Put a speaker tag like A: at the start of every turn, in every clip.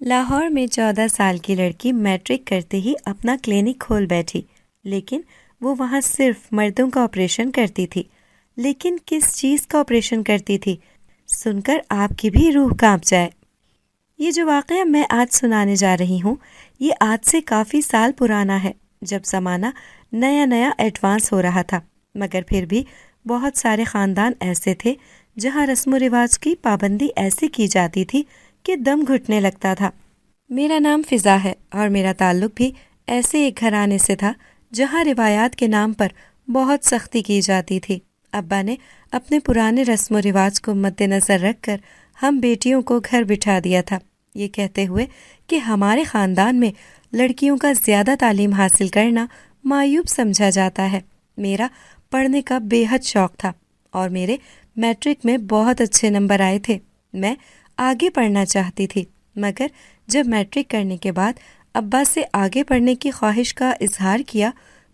A: لاہور میں 14 سال کی لڑکی میٹرک کرتے ہی اپنا کلینک کھول بیٹھی، لیکن وہ وہاں صرف مردوں کا آپریشن کرتی تھی۔ لیکن کس چیز کا آپریشن کرتی تھی، سن کر آپ کی بھی روح کانپ جائے۔ یہ جو واقعہ میں آج سنانے جا رہی ہوں، یہ آج سے کافی سال پرانا ہے، جب زمانہ نیا نیا ایڈوانس ہو رہا تھا، مگر پھر بھی بہت سارے خاندان ایسے تھے جہاں رسم و رواج کی پابندی ایسی کی جاتی تھی کہ دم گھٹنے لگتا تھا۔ میرا نام فضا ہے اور میرا تعلق بھی ایسے ایک گھرانے سے تھا جہاں روایات کے نام پر بہت سختی کی جاتی تھی۔ ابا نے اپنے پرانے رسم و رواج کو مد نظر رکھ کر ہم بیٹیوں کو گھر بٹھا دیا تھا، یہ کہتے ہوئے کہ ہمارے خاندان میں لڑکیوں کا زیادہ تعلیم حاصل کرنا معیوب سمجھا جاتا ہے۔ میرا پڑھنے کا بے حد شوق تھا اور میرے میٹرک میں بہت اچھے نمبر آئے تھے۔ میں آگے پڑھنا چاہتی تھی، مگر جب میٹرک کرنے کے بعد ابا سے آگے پڑھنے کی خواہش کا اظہار کیا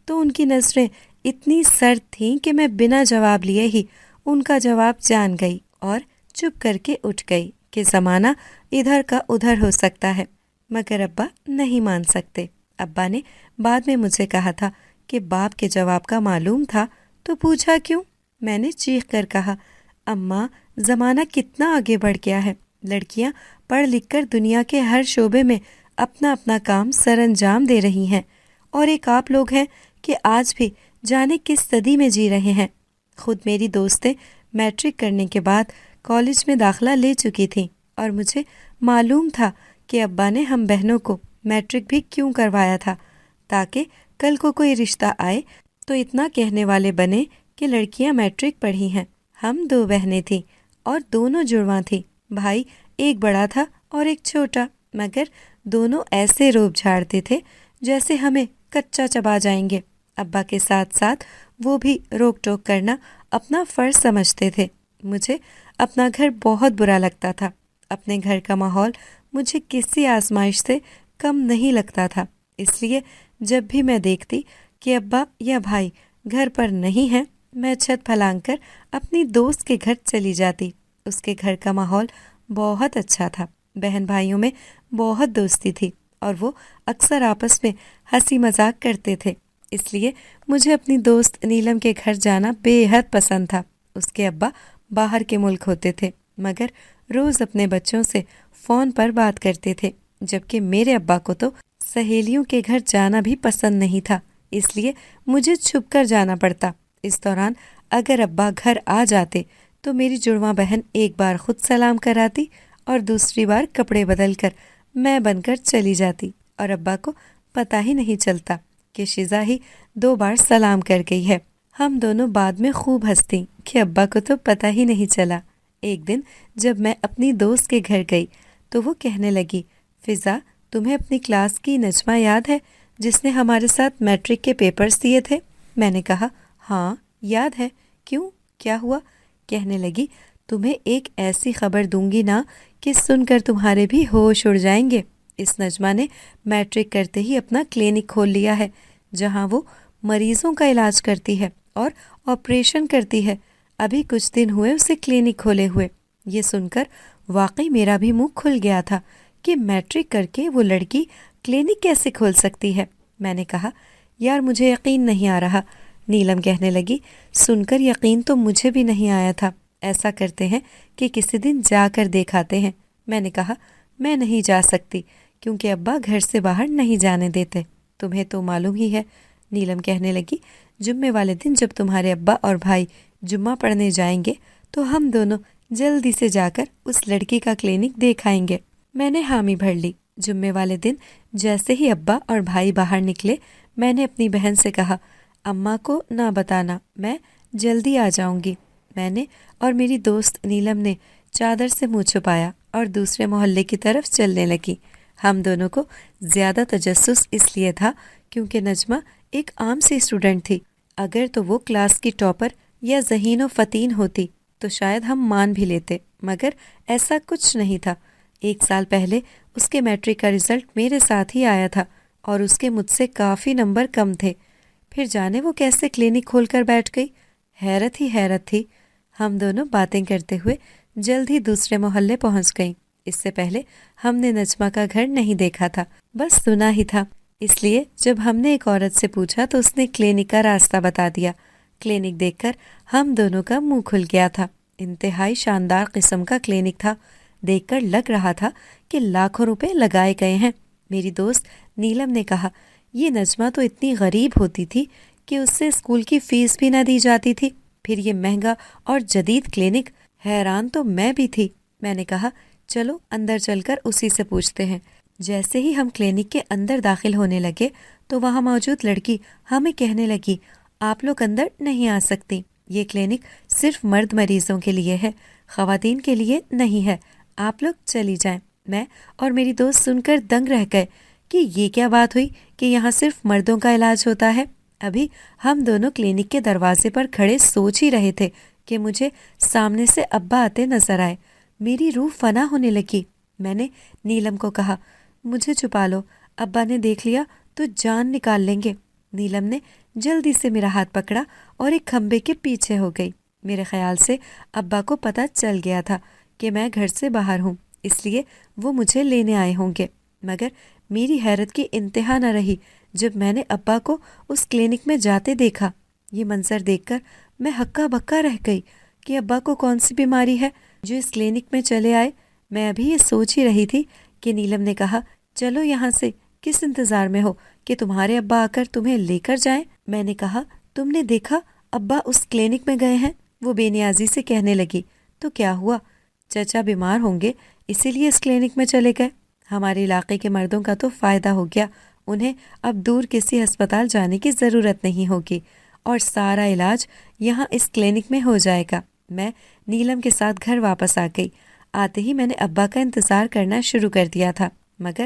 A: تو ان کی نظریں اتنی سرد تھیں کہ میں بنا جواب لیے ہی ان کا جواب جان گئی اور چپ کر کے اٹھ گئی کہ زمانہ ادھر کا ادھر ہو سکتا ہے، مگر ابا نہیں مان سکتے۔ ابا نے بعد میں مجھے کہا تھا کہ باپ کے جواب کا معلوم تھا تو پوچھا کیوں؟ میں نے چیخ کر کہا، اماں، زمانہ کتنا آگے بڑھ گیا ہے، لڑکیاں پڑھ لکھ کر دنیا کے ہر شعبے میں اپنا اپنا کام سر انجام دے رہی ہیں، اور ایک آپ لوگ ہیں کہ آج بھی جانے کس صدی میں جی رہے ہیں۔ خود میری دوستیں میٹرک کرنے کے بعد کالج میں داخلہ لے چکی تھیں اور مجھے معلوم تھا کہ ابا نے ہم بہنوں کو میٹرک بھی کیوں کروایا تھا، تاکہ کل کو کوئی رشتہ آئے تو اتنا کہنے والے بنے کہ لڑکیاں میٹرک پڑھی ہیں۔ ہم 2 بہنیں تھیں اور دونوں جڑواں تھیں، بھائی ایک بڑا تھا اور ایک چھوٹا، مگر دونوں ایسے روب جھاڑتے تھے جیسے ہمیں کچا چبا جائیں گے۔ ابا کے ساتھ ساتھ وہ بھی روک ٹوک کرنا اپنا فرض سمجھتے تھے۔ مجھے اپنا گھر بہت برا لگتا تھا، اپنے گھر کا ماحول مجھے کسی آزمائش سے کم نہیں لگتا تھا، اس لیے جب بھی میں دیکھتی کہ ابا یا بھائی گھر پر نہیں ہیں، میں چھت پھلانگ کر اپنی دوست کے گھر چلی جاتی۔ اس کے گھر کا ماحول بہت اچھا تھا، بہن بھائیوں میں بہت دوستی تھی اور وہ اکثر آپس میں ہنسی مذاق کرتے تھے، اس لیے مجھے اپنی دوست نیلم کے گھر جانا بے حد پسند تھا۔ اس کے ابا باہر کے ملک ہوتے تھے، مگر روز اپنے بچوں سے فون پر بات کرتے تھے، جبکہ میرے ابا کو تو سہیلیوں کے گھر جانا بھی پسند نہیں تھا، اس لیے مجھے چھپ کر جانا پڑتا۔ اس دوران اگر ابا گھر آ جاتے تو میری جڑواں بہن ایک بار خود سلام کراتی اور دوسری بار کپڑے بدل کر میں بن کر چلی جاتی، اور ابا کو پتہ ہی نہیں چلتا کہ شیزا ہی 2 بار سلام کر گئی ہے۔ ہم دونوں بعد میں خوب ہنستی کہ ابا کو تو پتہ ہی نہیں چلا۔ ایک دن جب میں اپنی دوست کے گھر گئی تو وہ کہنے لگی، فضا، تمہیں اپنی کلاس کی نجمہ یاد ہے جس نے ہمارے ساتھ میٹرک کے پیپرز دیے تھے؟ میں نے کہا، ہاں یاد ہے، کیوں، کیا ہوا؟ کہنے لگی، تمہیں ایک ایسی خبر دوں گی نا کہ سن کر تمہارے بھی ہوش اڑ جائیں گے۔ اس نجمہ نے میٹرک کرتے ہی اپنا کلینک کھول لیا ہے، جہاں وہ مریضوں کا علاج کرتی ہے اور آپریشن کرتی ہے۔ ابھی کچھ دن ہوئے اسے کلینک کھولے ہوئے۔ یہ سن کر واقعی میرا بھی منہ کھل گیا تھا کہ میٹرک کر کے وہ لڑکی کلینک کیسے کھول سکتی ہے۔ میں نے کہا، یار مجھے یقین نہیں آ رہا۔ نیلم کہنے لگی، سن کر یقین تو مجھے بھی نہیں آیا تھا، ایسا کرتے ہیں کہ کسی دن جا کر دیکھاتے ہیں۔ میں نے کہا، میں نہیں جا سکتی کیونکہ ابا گھر سے باہر نہیں جانے دیتے، تمہیں تو معلوم ہی ہے۔ نیلم کہنے لگی، جمعے والے دن جب تمہارے ابا اور بھائی جمعہ پڑھنے جائیں گے تو ہم دونوں جلدی سے جا کر اس لڑکی کا کلینک دیکھ آئیں گے۔ میں نے حامی بھر لی۔ جمعے والے دن جیسے ہی ابا اور بھائی باہر نکلے، میں نے اپنی بہن سے کہا، اماں کو نہ بتانا، میں جلدی آ جاؤں گی۔ میں نے اور میری دوست نیلم نے چادر سے منہ چھپایا اور دوسرے محلے کی طرف چلنے لگی۔ ہم دونوں کو زیادہ تجسس اس لیے تھا کیونکہ نجمہ ایک عام سی اسٹوڈنٹ تھی۔ اگر تو وہ کلاس کی ٹاپر یا ذہین و فتین ہوتی تو شاید ہم مان بھی لیتے، مگر ایسا کچھ نہیں تھا۔ 1 سال پہلے اس کے میٹرک کا رزلٹ میرے ساتھ ہی آیا تھا اور اس کے مجھ سے کافی نمبر کم تھے، پھر جانے وہ کیسے کلینک کھول کر بیٹھ گئی۔ حیرت ہی حیرت تھی۔ ہم دونوں باتیں کرتے ہوئے جلد ہی دوسرے محلے پہنچ گئیں۔ اس سے پہلے ہم نے نجمہ کا گھر نہیں دیکھا تھا، بس سنا ہی تھا۔ اس لیے جب ہم نے ایک عورت سے پوچھا تو اس نے کلینک کا راستہ بتا دیا۔ کلینک دیکھ کر ہم دونوں کا منہ کھل گیا تھا۔ انتہائی شاندار قسم کا کلینک تھا، دیکھ کر لگ رہا تھا کہ لاکھوں روپے لگائے گئے ہیں۔ میری دوست نیلم نے کہا، یہ نجمہ تو اتنی غریب ہوتی تھی کہ اس سے اسکول کی فیس بھی نہ دی جاتی تھی، پھر یہ مہنگا اور جدید کلینک۔ حیران تو میں بھی تھی۔ میں نے کہا، چلو اندر چل کر اسی سے پوچھتے ہیں۔ جیسے ہی ہم کلینک کے اندر داخل ہونے لگے تو وہاں موجود لڑکی ہمیں کہنے لگی، آپ لوگ اندر نہیں آ سکتی، یہ کلینک صرف مرد مریضوں کے لیے ہے، خواتین کے لیے نہیں ہے، آپ لوگ چلی جائیں۔ میں اور میری دوست سن کر دنگ رہ گئے کہ یہ کیا بات ہوئی کہ یہاں صرف مردوں کا علاج ہوتا ہے۔ ابھی ہم دونوں کلینک کے دروازے پر کھڑے سوچ ہی رہے تھے کہ مجھے سامنے سے ابا آتے نظر آئے۔ میری روح فنا ہونے لگی۔ میں نے نیلم کو کہا، مجھے چھپا لو، ابا نے دیکھ لیا تو جان نکال لیں گے۔ نیلم نے جلدی سے میرا ہاتھ پکڑا اور ایک کھمبے کے پیچھے ہو گئی۔ میرے خیال سے ابا کو پتہ چل گیا تھا کہ میں گھر سے باہر ہوں، اس لیے وہ مجھے لینے آئے ہوں گے۔ مگر میری حیرت کی انتہا نہ رہی جب میں نے ابا کو اس کلینک میں جاتے دیکھا۔ یہ منظر دیکھ کر میں ہکا بکا رہ گئی کہ ابا کو کون سی بیماری ہے جو اس کلینک میں چلے آئے۔ میں ابھی یہ سوچ ہی رہی تھی کہ نیلم نے کہا، چلو یہاں سے، کس انتظار میں ہو کہ تمہارے ابا آ کر تمہیں لے کر جائیں؟ میں نے کہا، تم نے دیکھا ابا اس کلینک میں گئے ہیں؟ وہ بے نیازی سے کہنے لگی، تو کیا ہوا؟ چچا بیمار ہوں گے اسی لیے اس کلینک میں چلے گئے۔ ہمارے علاقے کے مردوں کا تو فائدہ ہو گیا، انہیں اب دور کسی ہسپتال جانے کی ضرورت نہیں ہوگی اور سارا علاج یہاں اس کلینک میں ہو جائے گا۔ میں نیلم کے ساتھ گھر واپس آ گئی۔ آتے ہی میں نے ابا کا انتظار کرنا شروع کر دیا تھا، مگر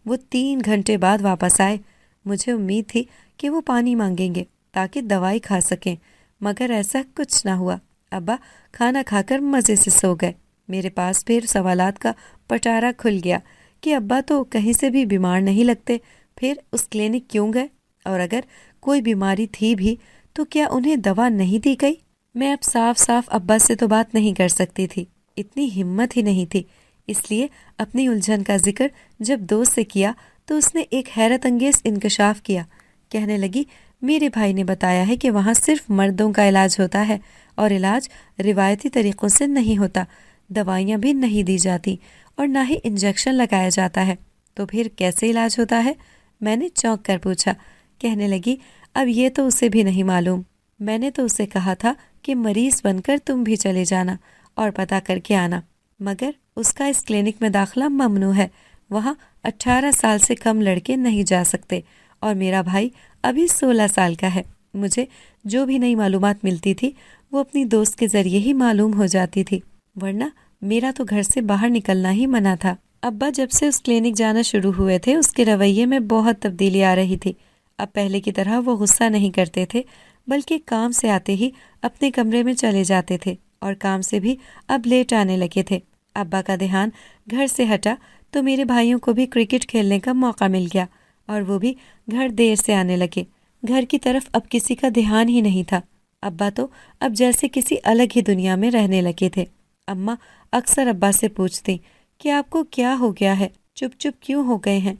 A: وہ 3 گھنٹے بعد واپس آئے۔ مجھے امید تھی کہ وہ پانی مانگیں گے تاکہ دوائی کھا سکیں، مگر ایسا کچھ نہ ہوا۔ ابا کھانا کھا کر مزے سے سو گئے۔ میرے پاس پھر سوالات کا پٹارا کھل گیا کہ ابا تو کہیں سے بھی بیمار نہیں لگتے، پھر اس کلینک کیوں گئے؟ اور اگر کوئی بیماری تھی بھی تو کیا انہیں دوا نہیں دی گئی؟ میں اب صاف صاف ابا سے تو بات نہیں کر سکتی تھی، اتنی ہمت ہی نہیں تھی۔ اس لیے اپنی الجھن کا ذکر جب دوست سے کیا تو اس نے ایک حیرت انگیز انکشاف کیا۔ کہنے لگی، میرے بھائی نے بتایا ہے کہ وہاں صرف مردوں کا علاج ہوتا ہے اور علاج روایتی طریقوں سے نہیں ہوتا، دوائیاں بھی نہیں دی جاتی اور نہ ہی انجیکشن لگایا جاتا ہے، تو پھر کیسے علاج ہوتا ہے؟ میں نے چونک کر پوچھا۔ کہنے لگی، اب یہ تو اسے بھی نہیں معلوم، میں نے تو اسے کہا تھا کہ مریض بن کر تم بھی چلے جانا اور پتہ کر کے آنا، مگر اس کا اس کلینک میں داخلہ ممنوع ہے، وہاں 18 سال سے کم لڑکے نہیں جا سکتے اور میرا بھائی ابھی 16 سال کا ہے۔ مجھے جو بھی نئی معلومات ملتی تھی وہ اپنی دوست کے ذریعے ہی معلوم ہو جاتی تھی، ورنہ میرا تو گھر سے باہر نکلنا ہی منع تھا۔ ابا جب سے اس کلینک جانا شروع ہوئے تھے اس کے رویے میں بہت تبدیلی آ رہی تھی۔ اب پہلے کی طرح وہ غصہ نہیں کرتے تھے، بلکہ کام سے آتے ہی اپنے کمرے میں چلے جاتے تھے اور کام سے بھی اب لیٹ آنے لگے تھے۔ ابا کا دھیان گھر سے ہٹا تو میرے بھائیوں کو بھی کرکٹ کھیلنے کا موقع مل گیا اور وہ بھی گھر دیر سے آنے لگے۔ گھر کی طرف اب کسی کا دھیان ہی نہیں تھا۔ ابا تو اب جیسے کسی الگ ہی دنیا میں رہنے لگے تھے۔ اماں اکثر ابا سے پوچھتی کہ آپ کو کیا ہو گیا ہے، چپ چپ کیوں ہو گئے ہیں؟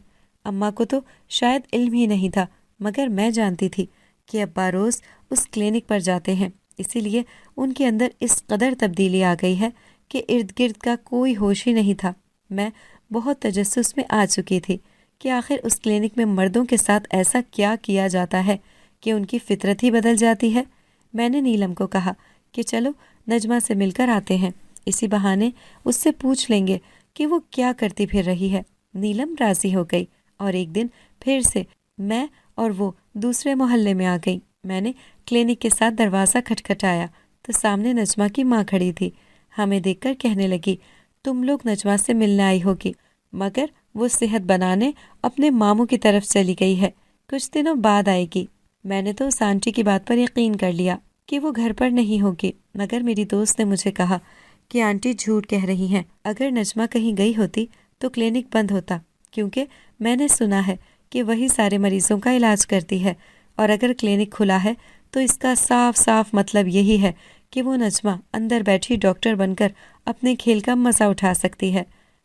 A: اماں کو تو شاید علم ہی نہیں تھا، مگر میں جانتی تھی کہ ابا روز اس کلینک پر جاتے ہیں، اسی لیے ان کے اندر اس قدر تبدیلی آ گئی ہے کہ ارد گرد کا کوئی ہوش ہی نہیں تھا۔ میں بہت تجسس میں آ چکی تھی کہ آخر اس کلینک میں مردوں کے ساتھ ایسا کیا کیا جاتا ہے کہ ان کی فطرت ہی بدل جاتی ہے۔ میں نے نیلم کو کہا کہ چلو نجمہ سے مل کر آتے ہیں، اسی بہانے اس سے پوچھ لیں گے کہ وہ کیا کرتی پھر رہی ہے۔ نیلم راضی ہو گئی اور ایک دن پھر سے میں اور وہ دوسرے محلے میں آ گئی۔ میں نے کلینک کے ساتھ دروازہ کھٹکھٹایا تو سامنے نجمہ کی ماں کھڑی تھی۔ ہمیں دیکھ کر کہنے لگی، تم لوگ نجمہ سے ملنے آئی ہوگی، مگر وہ صحت بنانے اپنے ماموں کی طرف چلی گئی ہے، کچھ دنوں بعد آئے گی۔ میں نے تو اس آنٹی کی بات پر یقین کر لیا کہ وہ گھر پر نہیں ہوگی، مگر میری دوست نے مجھے کہا کہ آنٹی جھوٹ کہہ رہی ہیں، اگر نجمہ کہیں گئی ہوتی تو کلینک بند ہوتا، کیونکہ میں نے سنا ہے کہ وہی سارے مریضوں کا علاج کرتی ہے، اور اگر کلینک کھلا ہے تو اس کا صاف صاف مطلب یہی ہے کہ وہ نجمہ اندر بیٹھی ڈاکٹر بن کر اپنے کھیل کا مزہ اٹھا سکتی ہے۔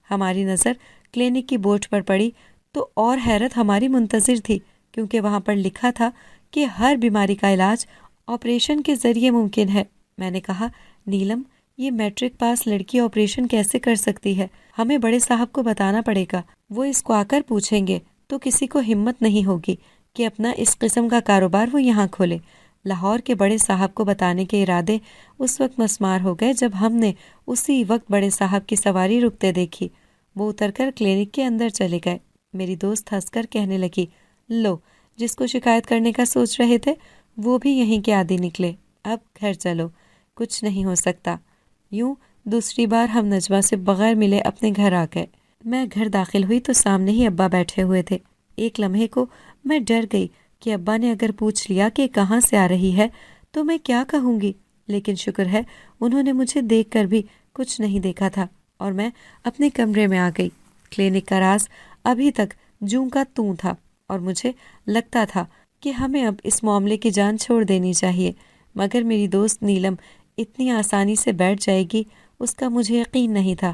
A: ہماری نظر کلینک کی بورڈ پر پڑی تو اور حیرت ہماری منتظر تھی، کیونکہ وہاں پر لکھا تھا کہ ہر بیماری کا علاج آپریشن کے ذریعے ممکن ہے۔ میں نے کہا، نیلم، یہ میٹرک پاس لڑکی آپریشن کیسے کر سکتی ہے؟ ہمیں بڑے صاحب کو بتانا پڑے گا، وہ اس کو آ کر پوچھیں گے تو کسی کو ہمت نہیں ہوگی کہ اپنا اس قسم کا کاروبار وہ یہاں کھولے۔ لاہور کے بڑے صاحب کو بتانے کے ارادے اس وقت مسمار ہو گئے جب ہم نے اسی وقت بڑے صاحب کی سواری رکتے دیکھی۔ وہ اتر کر کلینک کے اندر چلے گئے۔ میری دوست ہنس کر کہنے لگی، لو، جس کو شکایت کرنے کا سوچ رہے تھے وہ بھی یہیں کے عادی نکلے، اب گھر چلو، کچھ نہیں ہو سکتا۔ یوں دوسری بار ہم نجمہ سے بغیر ملے اپنے گھر آ گئے۔ میں گھر داخل ہوئی تو سامنے ہی ابا بیٹھے ہوئے تھے۔ ایک لمحے کو میں ڈر گئی کہ ابا نے اگر پوچھ لیا کہ کہاں سے آ رہی ہے تو میں کیا کہوں گی، لیکن شکر ہے انہوں نے مجھے دیکھ کر بھی کچھ نہیں دیکھا تھا اور میں اپنے کمرے میں آ گئی۔ کلینک کا راز ابھی تک جوں کا توں تھا اور مجھے لگتا تھا کہ ہمیں اب اس معاملے کی جان چھوڑ دینی چاہیے، مگر میری دوست نیلم اتنی آسانی سے بیٹھ جائے گی اس کا مجھے یقین نہیں تھا۔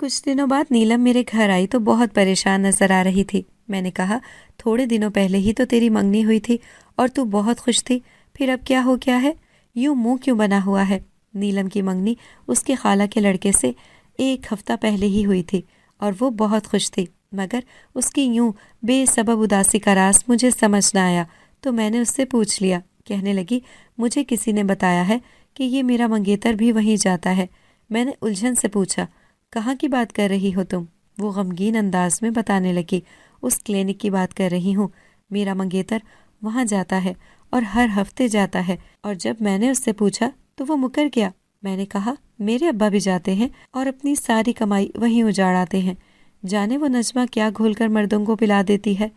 A: کچھ دنوں بعد نیلم میرے گھر آئی تو بہت پریشان نظر آ رہی تھی۔ میں نے کہا، تھوڑے دنوں پہلے ہی تو تیری منگنی ہوئی تھی اور تو بہت خوش تھی، پھر اب کیا ہو گیا ہے؟ یوں منہ کیوں بنا ہوا ہے؟ نیلم کی منگنی اس کے خالہ کے لڑکے سے 1 ہفتہ پہلے ہی ہوئی تھی اور وہ بہت خوش تھی، مگر اس کی یوں بے سبب اداسی کا راز مجھے سمجھ نہ آیا تو میں نے اس سے پوچھ لیا۔ کہنے لگی، مجھے کسی نے بتایا ہے کہ یہ میرا منگیتر بھی وہیں جاتا ہے۔ میں نے الجھن سے پوچھا، کہاں کی بات کر رہی ہو تم؟ وہ غمگین انداز میں بتانے لگی، اس کلینک کی بات کر رہی ہوں، میرا منگیتر وہاں جاتا ہے اور ہر ہفتے جاتا ہے، اور جب میں نے اس سے پوچھا تو وہ مکر گیا۔ میں نے کہا، میرے ابا بھی جاتے ہیں اور اپنی ساری کمائی وہیں اجاڑ آتے ہیں، جانے وہ نجمہ کیا گھول کر مردوں کو پلا دیتی ہے۔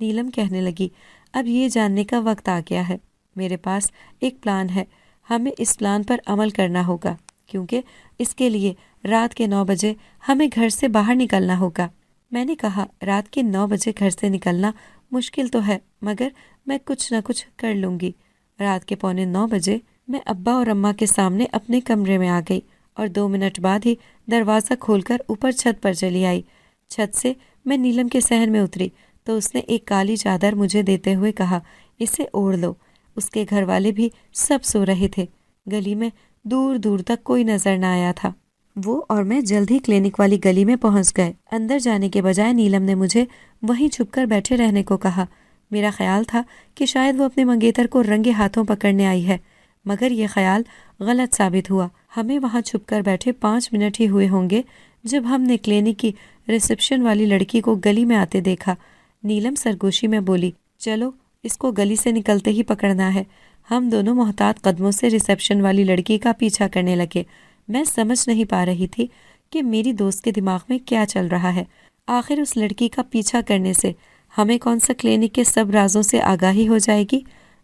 A: نیلم کہنے لگی، اب یہ جاننے کا وقت آ گیا ہے، میرے پاس ایک پلان ہے، ہمیں اس پلان پر عمل کرنا ہوگا، کیونکہ اس کے لیے رات کے 9 بجے ہمیں گھر سے باہر نکلنا ہوگا۔ میں نے کہا، رات کے 9 بجے گھر سے نکلنا مشکل تو ہے، مگر میں کچھ نہ کچھ کر لوں گی۔ رات کے 8:45 بجے میں ابا اور اماں کے سامنے اپنے کمرے میں آ گئی اور 2 منٹ بعد ہی دروازہ کھول کر اوپر چھت پر چلی آئی۔ چھت سے میں نیلم کے صحن میں اتری تو اس نے ایک کالی چادر مجھے دیتے ہوئے کہا، اسے اوڑھ لو۔ اس کے گھر والے بھی سب سو رہے تھے، گلی میں دور دور تک کوئی نظر نہ آیا تھا۔ وہ اور میں جلد ہی کلینک والی گلی میں پہنچ گئے۔ اندر جانے کے بجائے نیلم نے مجھے وہیں چھپ کر بیٹھے رہنے کو کہا۔ میرا خیال تھا کہ شاید وہ اپنے منگیتر کو رنگے ہاتھوں پکڑنے آئی ہے، مگر یہ خیال غلط ثابت ہوا۔ ہمیں وہاں چھپ کر بیٹھے 5 منٹ ہی ہوئے ہوں گے جب ہم نے کلینک کی ریسپشن والی لڑکی کو گلی میں آتے دیکھا۔ نیلم سرگوشی میں بولی، چلو، اس کو گلی سے نکلتے ہی پکڑنا ہے۔ ہم دونوں محتاط قدموں سے ریسپشن والی لڑکی کا پیچھا کرنے لگے۔ میں سمجھ نہیں پا رہی تھی کہ میری دوست کے دماغ میں کیا چل رہا ہے۔ آخر اس لڑکی کا پیچھا کرنے سے ہمیں کون سا کلینک کے سب رازوں سے آگاہی ہو جائے گی؟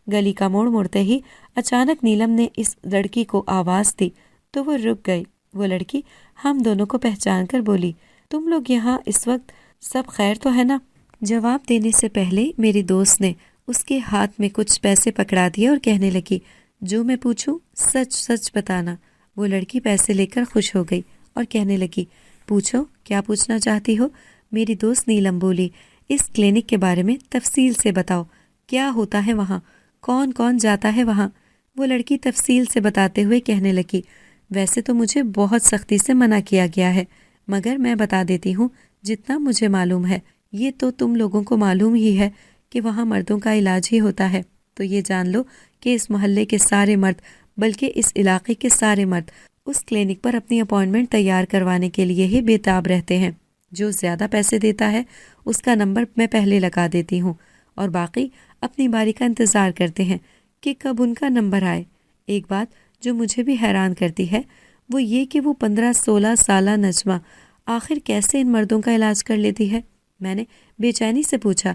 A: گلی کا موڑ مڑتے ہی اچانک نیلم نے اس لڑکی کو آواز دی تو وہ رک گئی۔ وہ لڑکی ہم دونوں کو پہچان کر بولی، تم لوگ یہاں اس وقت سب خیر تو ہے نا؟ جواب دینے سے پہلے میری دوست نے اس کے ہاتھ میں کچھ پیسے پکڑا دیے اور کہنے لگی، جو میں پوچھوں سچ سچ بتانا۔ وہ لڑکی پیسے لے کر خوش ہو گئی اور کہنے لگی، پوچھو، کیا پوچھنا چاہتی ہو؟ میری دوست نیلم بولی، اس کلینک کے بارے میں تفصیل سے بتاؤ، کیا ہوتا ہے وہاں، کون کون جاتا ہے وہاں؟ وہ لڑکی تفصیل سے بتاتے ہوئے کہنے لگی، ویسے تو مجھے بہت سختی سے منع کیا گیا ہے، مگر میں بتا دیتی ہوں جتنا مجھے معلوم ہے۔ یہ تو تم لوگوں کو معلوم ہی ہے کہ وہاں مردوں کا علاج ہی ہوتا ہے، تو یہ جان لو کہ اس محلے کے سارے مرد، بلکہ اس علاقے کے سارے مرد اس کلینک پر اپنی اپائنٹمنٹ تیار کروانے کے لیے ہی بےتاب رہتے ہیں۔ جو زیادہ پیسے دیتا ہے اس کا نمبر میں پہلے لگا دیتی ہوں اور باقی اپنی باری کا انتظار کرتے ہیں کہ کب ان کا نمبر آئے۔ ایک بات جو مجھے بھی حیران کرتی ہے وہ یہ کہ وہ 15-16 سالہ نجمہ آخر کیسے ان مردوں کا علاج کر لیتی ہے؟ میں نے بے چینی سے پوچھا،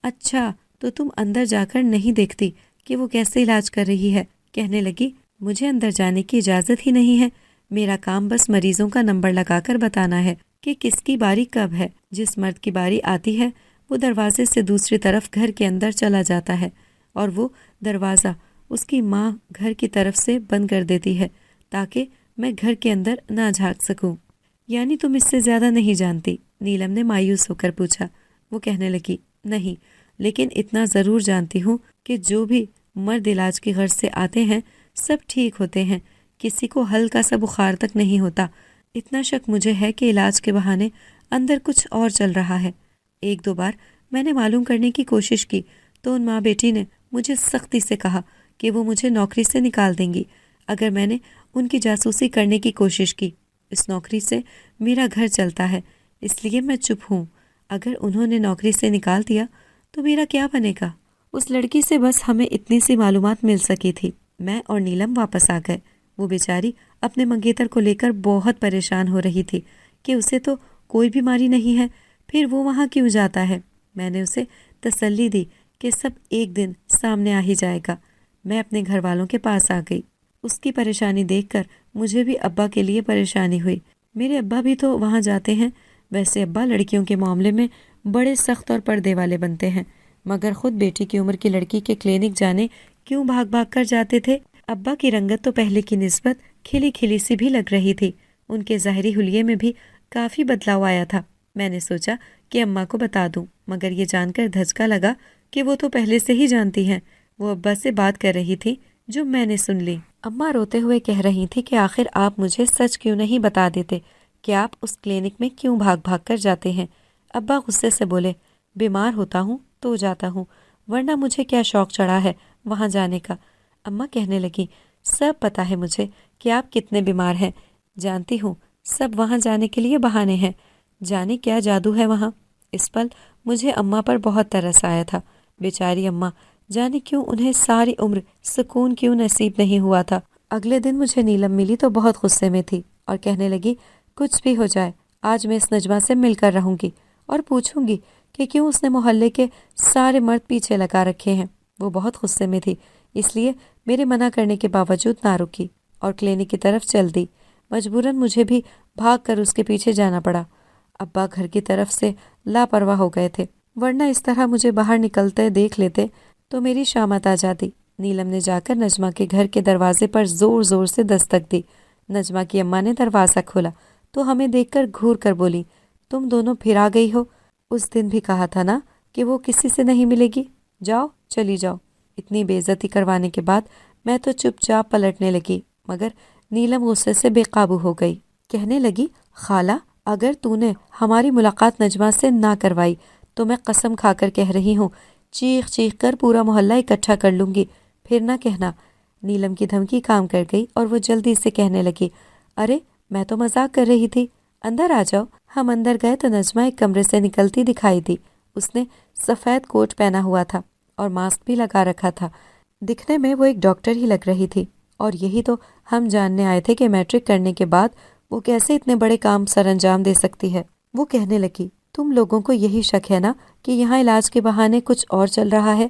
A: اچھا تو تم اندر جا کر نہیں دیکھتی کہ وہ کیسے علاج کر رہی ہے؟ کہنے لگی، مجھے اندر جانے کی اجازت ہی نہیں ہے، میرا کام بس مریضوں کا نمبر لگا کر بتانا ہے کہ کس کی باری کب ہے۔ جس مرد کی باری آتی ہے وہ دروازے سے دوسری طرف گھر کے اندر چلا جاتا ہے اور وہ دروازہ اس کی ماں گھر کی طرف سے بند کر دیتی ہے تاکہ میں گھر کے اندر نہ جھانک سکوں۔ یعنی تم اس سے زیادہ نہیں جانتی؟ نیلم نے مایوس ہو کر پوچھا۔ وہ کہنے لگی، نہیں، لیکن اتنا ضرور جانتی ہوں کہ جو بھی مرد علاج کی غرض سے آتے ہیں سب ٹھیک ہوتے ہیں، کسی کو ہلکا سا بخار تک نہیں ہوتا۔ اتنا شک مجھے ہے کہ علاج کے بہانے اندر کچھ اور چل رہا ہے۔ ایک دو بار میں نے معلوم کرنے کی کوشش کی تو ان ماں بیٹی نے مجھے سختی سے کہا کہ وہ مجھے نوکری سے نکال دیں گی اگر میں نے ان کی جاسوسی کرنے کی کوشش کی۔ اس نوکری سے میرا گھر چلتا ہے، اس لیے میں چپ ہوں۔ اگر انہوں نے نوکری سے نکال دیا تو میرا کیا بنے گا؟ اس لڑکی سے بس ہمیں اتنی سی معلومات مل سکی تھی۔ میں اور نیلم واپس آ گئے۔ وہ بیچاری اپنے منگیتر کو لے کر بہت پریشان ہو رہی تھی کہ اسے تو کوئی بیماری نہیں ہے، پھر وہ وہاں کیوں جاتا ہے؟ میں نے اسے تسلی دی کہ سب ایک دن سامنے آ ہی جائے گا۔ میں اپنے گھر والوں کے پاس آ گئی۔ اس کی پریشانی دیکھ کر مجھے بھی ابا کے لیے پریشانی ہوئی۔ میرے ابا بھی تو وہاں جاتے ہیں۔ ویسے ابا لڑکیوں کے معاملے میں بڑے سخت اور پردے والے بنتے ہیں، مگر خود بیٹی کی عمر کی لڑکی کے کلینک جانے کیوں بھاگ بھاگ کر جاتے تھے؟ ابا کی رنگت تو پہلے کی نسبت کھلی کھلی سی بھی لگ رہی تھی۔ ان کے ظاہری حلیے میں بھی کافی بدلاؤ آیا تھا۔ میں نے سوچا کہ اماں کو بتا دوں، مگر یہ جان کر دھچکا لگا کہ وہ تو پہلے سے ہی جانتی ہیں۔ وہ ابا سے بات کر رہی تھی جو میں نے سن لی۔ اماں روتے ہوئے کہہ رہی تھی کہ آخر آپ مجھے سچ کیوں نہیں بتا دیتے کہ آپ اس کلینک میں کیوں بھاگ بھاگ کر جاتے ہیں؟ ابا غصے سے بولے، بیمار ہوتا ہوں تو جاتا ہوں، ورنہ مجھے کیا شوق چڑھا ہے وہاں جانے کا؟ اماں کہنے لگی، سب پتا ہے مجھے کہ آپ کتنے بیمار ہیں، جانتی ہوں سب وہاں جانے کے لیے بہانے ہیں، جانے کیا جادو ہے وہاں۔ اس پل مجھے اماں پر بہت ترس آیا تھا۔ بیچاری اماں، جانے کیوں انہیں ساری عمر سکون کیوں نصیب نہیں ہوا تھا۔ اگلے دن مجھے نیلم ملی تو بہت غصے میں تھی اور کہنے لگی، کچھ بھی ہو جائے آج میں اس نجمہ سے مل کر رہوں گی اور پوچھوں گی کہ کیوں اس نے محلے کے سارے مرد پیچھے لگا رکھے ہیں۔ وہ بہت غصے میں تھی، اس لیے میرے منع کرنے کے باوجود نہ رکی اور کلینک کی طرف چل دی۔ مجبوراً مجھے بھی بھاگ کر اس کے پیچھے جانا پڑا۔ ابا گھر کی طرف سے لاپرواہ ہو گئے تھے، ورنہ اس طرح مجھے باہر نکلتے دیکھ لیتے تو میری شامت آ جاتی۔ نیلم نے جا کر نجمہ کے گھر کے دروازے پر زور زور سے دستک دی۔ نجمہ کی اماں نے دروازہ کھولا تو ہمیں دیکھ کر گھور کر بولی، تم دونوں پھر آ گئی ہو؟ اس دن بھی کہا تھا نا کہ وہ کسی سے نہیں ملے گی، جاؤ چلی جاؤ۔ اتنی بے عزتی کروانے کے بعد میں تو چپ چاپ پلٹنے لگی، مگر نیلم غصے سے بے قابو ہو گئی۔ کہنے لگی، خالہ اگر تو نے ہماری ملاقات نجمہ سے نہ کروائی تو میں قسم کھا کر کہہ رہی ہوں چیخ چیخ کر پورا محلہ اکٹھا کر لوں گی، پھر نہ کہنا۔ نیلم کی دھمکی کام کر گئی اور وہ جلدی سے کہنے لگی، ارے میں تو مذاق کر رہی تھی، اندر آ جاؤ۔ ہم اندر گئے تو نجمہ ایک کمرے سے نکلتی دکھائی دی۔ اس نے سفید کوٹ پہنا ہوا تھا اور ماسک بھی لگا رکھا تھا۔ دکھنے میں وہ ایک ڈاکٹر ہی لگ رہی تھی، اور یہی تو ہم جاننے آئے تھے کہ میٹرک کرنے کے بعد وہ کیسے اتنے بڑے کام سر انجام دے سکتی ہے۔ وہ کہنے لگی، تم لوگوں کو یہی شک ہے نا کہ یہاں علاج کے بہانے کچھ اور چل رہا ہے؟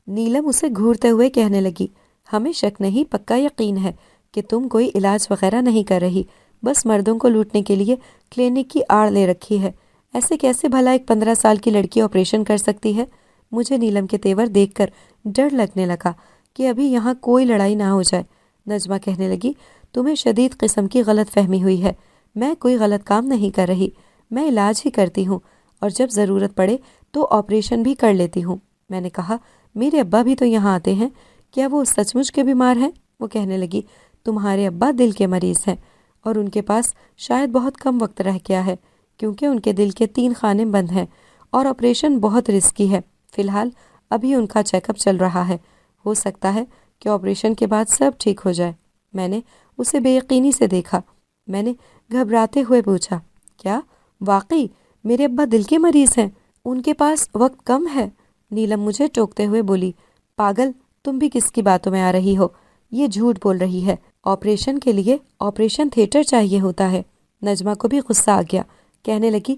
A: نیلم اسے گھورتے ہوئے کہنے لگی، ہمیں شک نہیں، پکا یقین ہے کہ تم کوئی علاج وغیرہ نہیں کر رہی، بس مردوں کو لوٹنے کے لیے کلینک کی آڑ لے رکھی ہے۔ ایسے کیسے بھلا ایک 15 سال کی لڑکی آپریشن کر سکتی ہے؟ مجھے نیلم کے تیور دیکھ کر ڈر لگنے لگا کہ ابھی یہاں کوئی لڑائی نہ ہو جائے۔ نجمہ کہنے لگی، تمہیں شدید قسم کی غلط فہمی ہوئی ہے، میں کوئی غلط کام نہیں کر رہی، میں علاج ہی کرتی ہوں اور جب ضرورت پڑے تو آپریشن بھی کر لیتی ہوں۔ میں نے کہا، میرے ابا بھی تو یہاں آتے ہیں، کیا وہ سچ مچ کے بیمار ہیں؟ وہ کہنے لگی، تمہارے ابا دل کے مریض ہیں اور ان کے پاس شاید بہت کم وقت رہ گیا ہے، کیونکہ ان کے دل کے 3 خانے بند ہیں اور آپریشن بہت رسکی ہے۔ فی الحال ابھی ان کا چیک اپ چل رہا ہے، ہو سکتا ہے کہ آپریشن کے بعد سب ٹھیک ہو جائے۔ میں نے اسے بے یقینی سے دیکھا۔ میں نے گھبراتے ہوئے پوچھا، کیا واقعی میرے ابا دل کے مریض ہیں؟ ان کے پاس وقت کم ہے؟ نیلم مجھے ٹوکتے ہوئے بولی، پاگل، تم بھی کس کی باتوں میں آ رہی ہو؟ یہ جھوٹ بول رہی ہے، آپریشن کے لیے آپریشن تھیٹر چاہیے ہوتا ہے۔ نجمہ کو بھی غصہ آ گیا، کہنے لگی،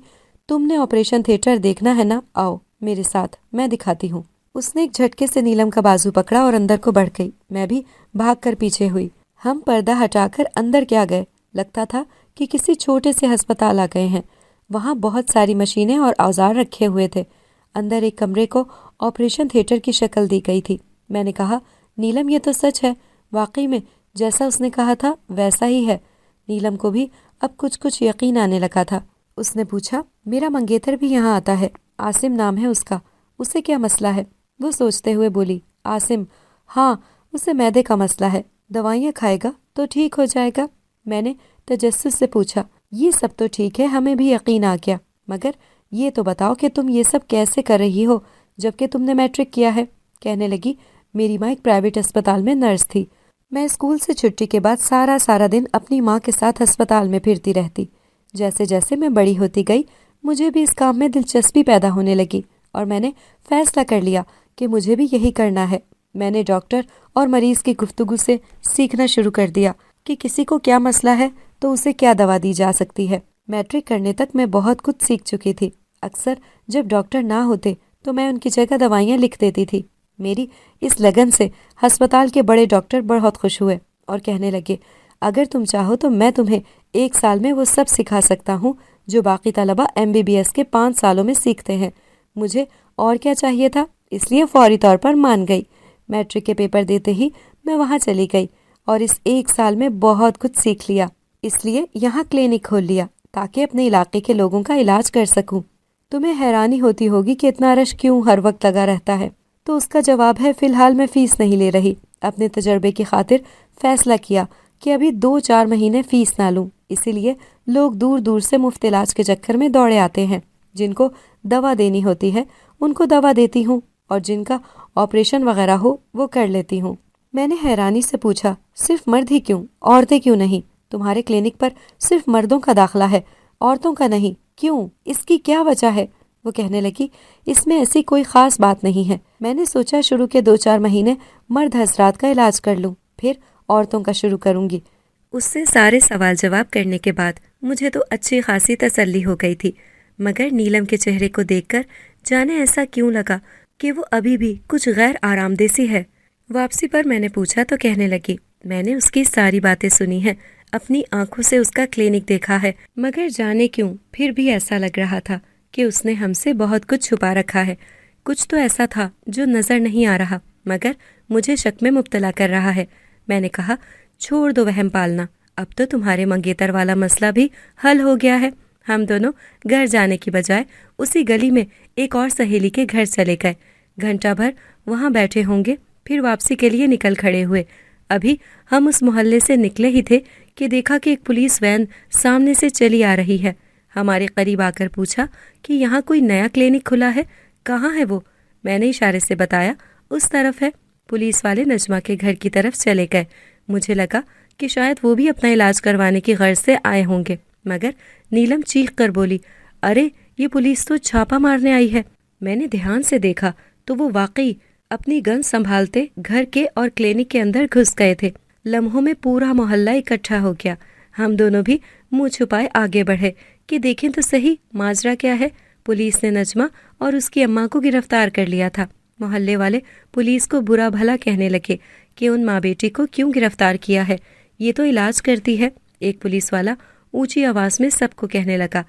A: تم نے آپریشن تھیٹر دیکھنا ہے نا، آؤ میرے ساتھ، میں دکھاتی ہوں۔ اس نے ایک جھٹکے سے نیلم کا بازو پکڑا اور اندر کو بڑھ گئی۔ میں بھی بھاگ کر پیچھے ہوئی۔ ہم پردہ ہٹا کر اندر کیا گئے، لگتا تھا کہ کسی چھوٹے سے ہسپتال آ گئے ہیں۔ وہاں بہت ساری مشینیں اور اوزار رکھے ہوئے تھے۔ اندر ایک کمرے کو آپریشن تھیٹر کی شکل دی گئی تھی۔ میں نے کہا، نیلم یہ تو سچ ہے، واقعی میں جیسا اس نے کہا تھا ویسا ہی ہے۔ نیلم کو بھی اب کچھ کچھ یقین آنے لگا تھا۔ اس نے پوچھا، میرا منگیتر بھی یہاں آتا ہے، عاصم نام ہے اس کا، اسے کیا مسئلہ ہے؟ وہ سوچتے ہوئے بولی، عاصم؟ ہاں، اسے معدے کا مسئلہ ہے، دوائیاں کھائے گا تو ٹھیک ہو جائے گا۔ میں نے تجسس سے پوچھا، یہ سب تو ٹھیک ہے، ہمیں بھی یقین آ گیا، مگر یہ تو بتاؤ کہ تم یہ سب کیسے کر رہی ہو جبکہ تم نے میٹرک کیا ہے؟ کہنے لگی، میری ماں ایک پرائیویٹ اسپتال میں نرس تھی، میں اسکول سے چھٹی کے بعد سارا دن اپنی ماں کے ساتھ ہسپتال میں پھرتی رہتی۔ جیسے جیسے میں بڑی ہوتی گئی مجھے بھی اس کام میں دلچسپی پیدا ہونے لگی اور میں نے فیصلہ کر لیا کہ مجھے بھی یہی کرنا ہے۔ میں نے ڈاکٹر اور مریض کی گفتگو سے سیکھنا شروع کر دیا کہ کسی کو کیا مسئلہ ہے تو اسے کیا دوا دی جا سکتی ہے۔ میٹرک کرنے تک میں بہت کچھ سیکھ چکی تھی۔ اکثر جب ڈاکٹر نہ ہوتے تو میں ان کی جگہ دوائیاں لکھ دیتی تھی۔ میری اس لگن سے ہسپتال کے بڑے ڈاکٹر بہت خوش ہوئے اور کہنے لگے، اگر تم چاہو تو میں تمہیں 1 سال میں وہ سب سکھا سکتا ہوں جو باقی طلبہ MBBS کے 5 سالوں میں سیکھتے ہیں۔ مجھے اور کیا چاہیے تھا، اس لیے فوری طور پر مان گئی۔ میٹرک کے پیپر دیتے ہی میں وہاں چلی گئی اور اس 1 سال میں بہت کچھ سیکھ لیا۔ اس لیے یہاں کلینک کھول لیا تاکہ اپنے علاقے کے لوگوں کا علاج کر سکوں۔ تمہیں حیرانی ہوتی ہوگی کہ اتنا رش کیوں ہر وقت لگا رہتا ہے، تو اس کا جواب ہے، فی الحال میں فیس نہیں لے رہی۔ اپنے تجربے کی خاطر فیصلہ کیا کہ ابھی 2-4 مہینے فیس نہ لوں، اسی لیے لوگ دور دور سے مفت علاج کے چکر میں دوڑے آتے ہیں۔ جن کو دوا دینی ہوتی ہے ان کو دوا دیتی ہوں اور جن کا آپریشن وغیرہ ہو وہ کر لیتی ہوں۔ میں نے حیرانی سے پوچھا، صرف مرد ہی کیوں، عورتیں کیوں نہیں؟ تمہارے کلینک پر صرف مردوں کا داخلہ ہے، عورتوں کا نہیں، کیوں؟ اس کی کیا وجہ ہے؟ وہ کہنے لگی، اس میں ایسی کوئی خاص بات نہیں ہے، میں نے سوچا شروع کے 2-4 مہینے مرد حضرات کا علاج کر لوں، پھر عورتوں کا شروع کروں گی۔ اس سے سارے سوال جواب کرنے کے بعد مجھے تو اچھی خاصی تسلی ہو گئی تھی، مگر نیلم کے چہرے کو دیکھ کر جانے ایسا کیوں لگا کہ وہ ابھی بھی کچھ غیر آرام دہ سی ہے۔ واپسی پر میں نے پوچھا تو کہنے لگی، میں نے اس کی ساری باتیں سنی ہیں، اپنی آنکھوں سے اس کا کلینک دیکھا ہے، مگر جانے کیوں پھر بھی ایسا لگ رہا تھا کہ اس نے ہم سے بہت کچھ چھپا رکھا ہے۔ کچھ تو ایسا تھا جو نظر نہیں آ رہا مگر مجھے شک میں مبتلا کر رہا ہے۔ میں نے کہا، چھوڑ دو وہم پالنا، اب تو تمہارے منگیتر والا مسئلہ بھی حل ہو گیا ہے۔ ہم دونوں گھر جانے کی بجائے اسی گلی میں ایک اور سہیلی کے گھر چلے گئے، گھنٹہ بھر وہاں بیٹھے ہوں گے، پھر واپسی کے لیے نکل کھڑے ہوئے۔ ابھی ہم اس محلے سے نکلے ہی تھے کہ دیکھا کہ ایک پولیس وین سامنے سے چلی آ رہی ہے۔ ہمارے قریب آ کر پوچھا کہ یہاں کوئی نیا کلینک کھلا ہے، کہاں ہے وہ؟ میں نے اشارے سے بتایا، اس طرف ہے۔ پولیس والے نجمہ کے گھر کی طرف چلے گئے۔ مجھے لگا کہ شاید وہ بھی اپنا علاج کروانے کی غرض سے آئے ہوں گے، مگر نیلم چیخ کر بولی، ارے یہ پولیس تو چھاپا مارنے آئی ہے۔ میں نے دھیان سے دیکھا تو وہ واقعی اپنی گن سنبھالتے گھر کے اور کلینک کے اندر گھس گئے تھے۔ لمحوں میں پورا محلہ اکٹھا ہو گیا۔ ہم دونوں بھی منہ چھپائے آگے بڑھے کہ دیکھیں تو صحیح ماجرا کیا ہے۔ پولیس نے نجمہ اور اس کی اماں کو گرفتار کر لیا تھا۔ محلے والے پولیس کو برا بھلا کہنے لگے کہ ان ماں بیٹی کو کیوں گرفتار کیا ہے، یہ تو علاج کرتی ہے۔ ایک پولیس والا اونچی آواز میں سب کو کہنے لگا،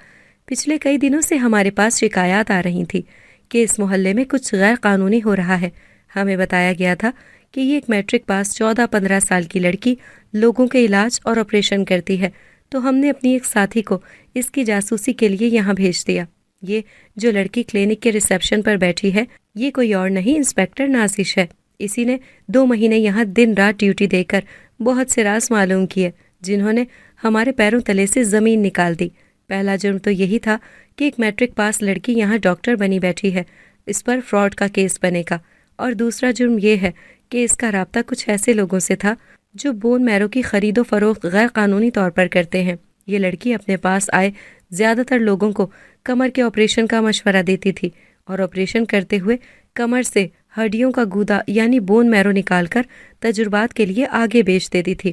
A: پچھلے کئی دنوں سے ہمارے پاس شکایات آ رہی تھی کہ اس محلے میں کچھ غیر قانونی ہو رہا ہے۔ ہمیں بتایا گیا تھا کہ یہ ایک میٹرک پاس 14-15 سال کی لڑکی لوگوں کے علاج اور آپریشن کرتی ہے، تو ہم نے اپنی ایک ساتھی کو اس کی جاسوسی کے لیے یہاں بھیج دیا۔ یہ جو لڑکی کلینک کے ریسیپشن پر بیٹھی ہے یہ کوئی اور نہیں، انسپیکٹر نازش ہے۔ اسی نے 2 مہینے یہاں دن رات ڈیوٹی دے کر بہت سے راز معلوم کیے جنہوں نے ہمارے پیروں تلے سے زمین نکال دی۔ پہلا جرم تو یہی تھا کہ ایک میٹرک پاس لڑکی یہاں ڈاکٹر بنی بیٹھی ہے، اس پر فراڈ کا کیس بنے گا، اور دوسرا جرم یہ ہے کہ اس کا رابطہ کچھ ایسے لوگوں سے تھا جو بون میرو کی خرید و فروخت غیر قانونی طور پر کرتے ہیں۔ یہ لڑکی اپنے پاس آئے زیادہ تر لوگوں کو کمر کے آپریشن کا مشورہ دیتی تھی اور آپریشن کرتے ہوئے کمر سے ہڈیوں کا گودا یعنی بون میرو نکال کر تجربات کے لیے آگے بیچ دیتی تھی،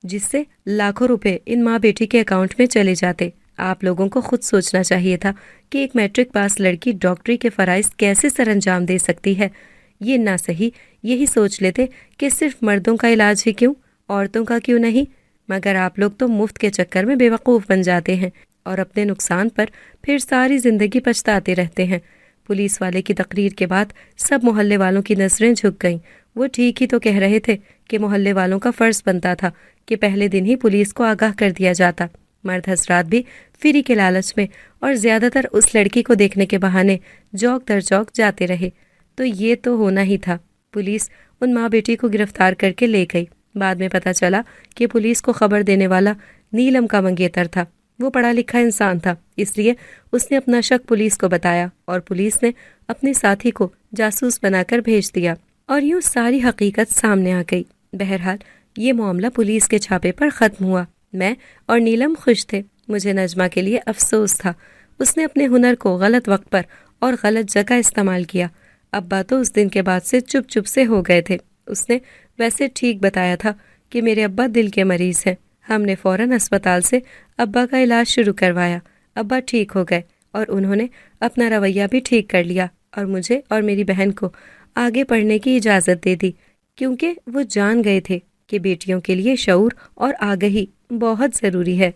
A: جس سے لاکھوں روپے ان ماں بیٹی کے اکاؤنٹ میں چلے جاتے۔ آپ لوگوں کو خود سوچنا چاہیے تھا کہ ایک میٹرک پاس لڑکی ڈاکٹری کے فرائض کیسے سر انجام دے سکتی ہے۔ یہ نہ صحیح یہی سوچ لیتے کہ صرف مردوں کا علاج ہی کیوں، عورتوں کا کیوں نہیں، مگر آپ لوگ تو مفت کے چکر میں بے وقوف بن جاتے ہیں اور اپنے نقصان پر پھر ساری زندگی پچھتاتے رہتے ہیں۔ پولیس والے کی تقریر کے بعد سب محلے والوں کی نظریں جھک گئیں۔ وہ ٹھیک ہی تو کہہ رہے تھے کہ محلے والوں کا فرض بنتا تھا کہ پہلے دن ہی پولیس کو آگاہ کر دیا جاتا۔ مرد حضرات بھی فری کے لالچ میں اور زیادہ تر اس لڑکی کو دیکھنے کے بہانے چوک در چوک جاتے رہے۔ تو یہ تو ہونا ہی تھا۔ پولیس ان ماں بیٹی کو گرفتار کر کے لے گئی۔ بعد میں پتہ چلا کہ پولیس کو خبر دینے والا نیلم کا منگیتر تھا۔ وہ پڑھا لکھا انسان تھا، اس لیے اس نے اپنا شک پولیس کو بتایا اور پولیس نے اپنے ساتھی کو جاسوس بنا کر بھیج دیا اور یوں ساری حقیقت سامنے آ گئی۔ بہرحال یہ معاملہ پولیس کے چھاپے پر ختم ہوا۔ میں اور نیلم خوش تھے۔ مجھے نجمہ کے لیے افسوس تھا۔ اس نے اپنے ہنر کو غلط وقت پر اور غلط جگہ استعمال کیا۔ ابا تو اس دن کے بعد سے چپ چپ سے ہو گئے تھے۔ اس نے ویسے ٹھیک بتایا تھا کہ میرے ابا دل کے مریض ہیں۔ ہم نے فوراً اسپتال سے ابا کا علاج شروع کروایا۔ ابا ٹھیک ہو گئے اور انہوں نے اپنا رویہ بھی ٹھیک کر لیا اور مجھے اور میری بہن کو آگے پڑھنے کی اجازت دے دی، کیونکہ وہ جان گئے تھے کہ بیٹیوں کے لیے شعور اور آگہی بہت ضروری ہے۔